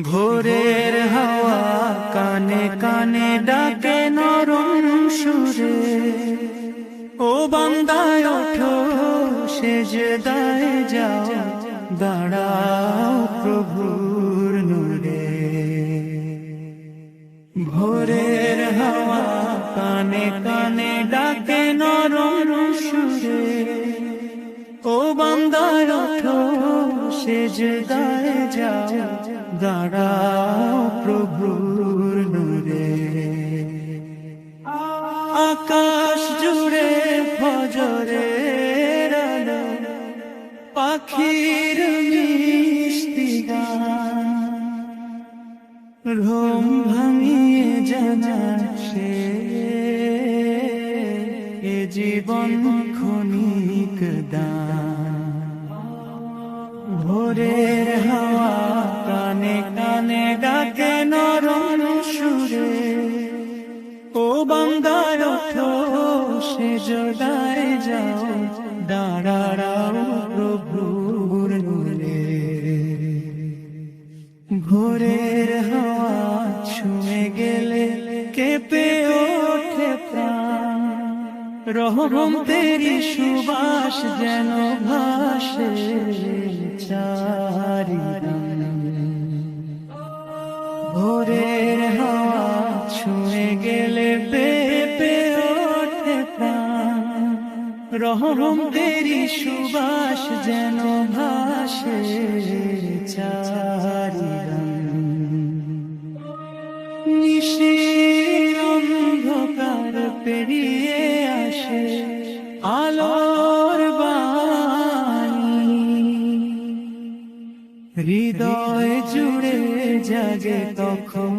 ভোরের হাওয়া কানে কানে ডাকে নরম সুরে, ও বান্দায় ওঠো সেজদায় যাও, দাঁড়াও প্রভুর নূরে। ভোরের হাওয়া কানে কানে ডাকে নরম সুরে, ও বান্দায় ওঠো সেজদায় যাও, দাঁড়াও প্রভুর নূরে। আকাশ জুড়ে ফজরের আলো, পাখির মিষ্টি গান, ঘুম ভাঙিয়ে জানাচ্ছে এ জীবন ক্ষণিক দান। ভোরের হাওয়া কানে কানে ডাকে নরম সুরে, ও বান্দায় ওঠো সেজদায় যাও, দাঁড়াও প্রভুর নূরে। ভোরের হাওয়া ছুঁয়ে গেলে কেঁপে ওঠে প্রাণ, রহম তেরি সুবাস যেন ভাসে চারিদান। ভোরের হাওয়া ছুঁয়ে গেলে কেঁপে ওঠে প্রাণ, রহম তেরি সুবাস যেন ভাসে চারিদান। নিশির অন্ধকার পেরিয়ে আসে আলোর বাণী, হৃদয় জুড়ে জাগে তখন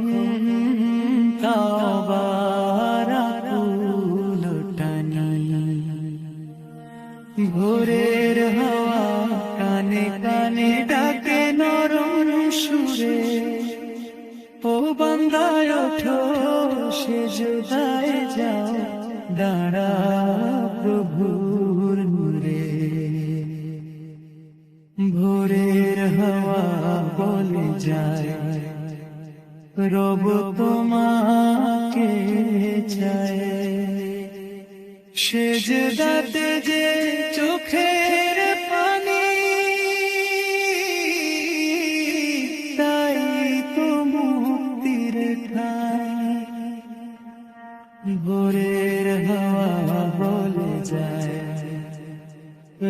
তাওবার আকুল টানি। ভোরের হাওয়া কানে কানে ডাকে নরম সুরে, ও বান্দায় ওঠো সেজদায় যাও, দাঁড়াও প্রভুর নূরে। ভোরের হাওয়া বলে যায় রব তোমাকে চায়, সেজদাতে যে চোখের পানি, তাই তো মুক্তির ঠাঁই। ভোরের হাওয়া বলে যায়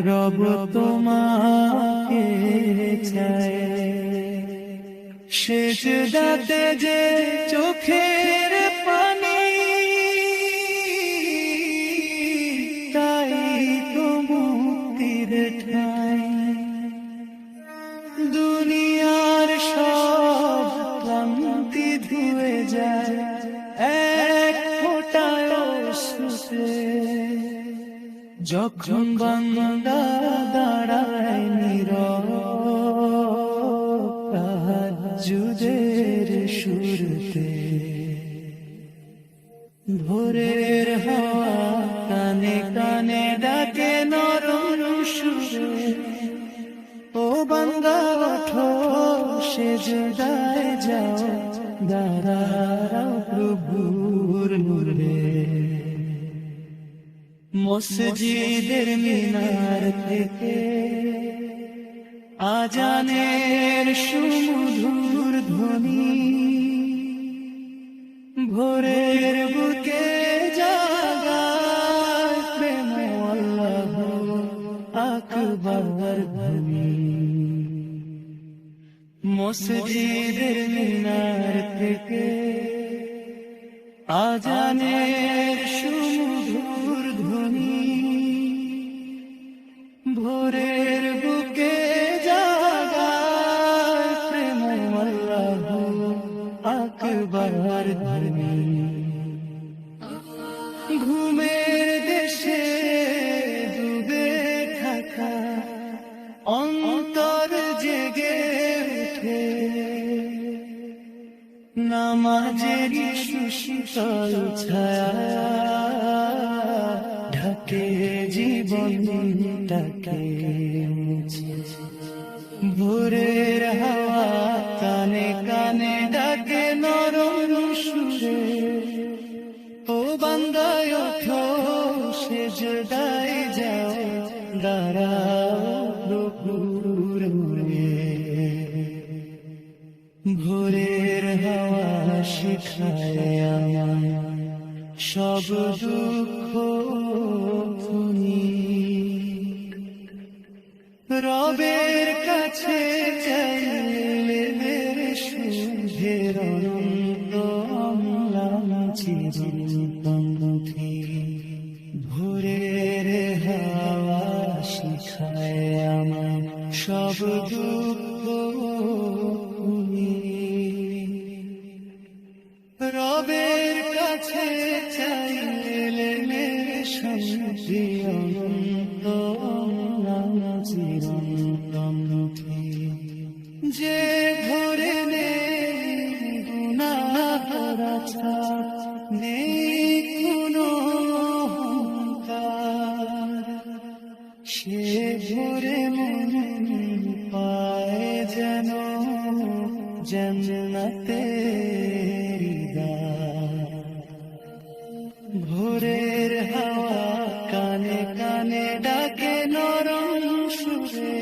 রব তোমাকে চায়, সেজদাতে যে চোখের পানি, তাই তো মুক্তির ঠাঁই। দুনিয়ার সব ক্লান্তি ধুয়ে যায় এক ফোঁটায় অশ্রুতে, যখন বান্দা দাঁড়ায় নীরব তাহাজ্জুদের সুরতে। ভোরের হাওয়া কানে কানে ডাকে নরম সুরে, ও বান্দা ওঠো সেজদায় যাও, দাঁড়াও প্রভুর নূরে। মসজিদের মিনার থেকে আজানের সুমধুর ধ্বনি, ভোরের বুকে জাগায় প্রেম আল্লাহু আকবার ধ্বনি। মসজিদের মিনার থেকে আজানের সুমধুর ধ্বনি, ভোরের বুকে জাগায় প্রেম আল্লাহু আকবার ধ্বনি। ঘুমের দেশে মাঝে সুশীতল ছায়া ঢাকে জীবনটাকে মুছে। ভোরের হাওয়া কানে কানে ডাকে নরম সুরে, ও বান্দায় ওঠো সেজদায় যাও, দাঁড়াও প্রভুর মুরে। ভোরের হাওয়া শিখায় আমায় সব দুঃখ ভুলি, রবের কাছে চাইলে সুধের অনন্ত অম্লান চিরন্তন। ভোরের হাওয়া শিখায় আমায় সব দুঃখ ভুলি, রবের কাছে চাইলে শান্তি অনন্ত অম্লান চিরন্তন। যে ঘরে নেই গুনাহের ছাপ, নেই কোনো অহংকার, সে ঘরে মন পায় যেন জান্নাতের দ্বার। ভোরের হাওয়া কানে কানে ডাকে নরম সুরে,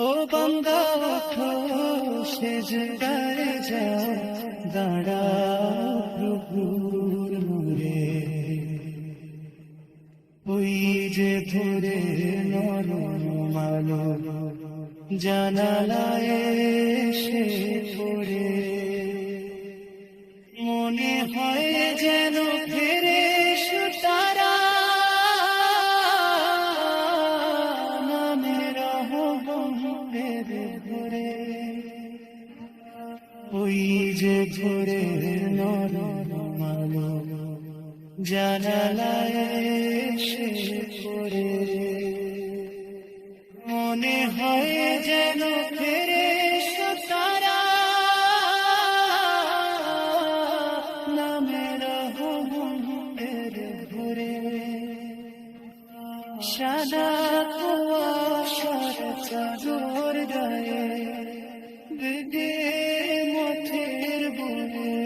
ও বান্দা ওঠো সেজদায় যাও, দাঁড়াও প্রভুর মুরে। ওই যে ভোরে নরম আলো জানালায় এসে পড়ে, মনে হয় যেন ফেরে তারা নামের রহমতের ভোরে। ওই যে ভোরে নরম আলো জানালায় এসে পড়ে, মনে হয় যেন ফেরে তারা নামের রহমতের ভোরে। সাদা কুয়াশার চাদর গায়ে বেগে মঠের বনে।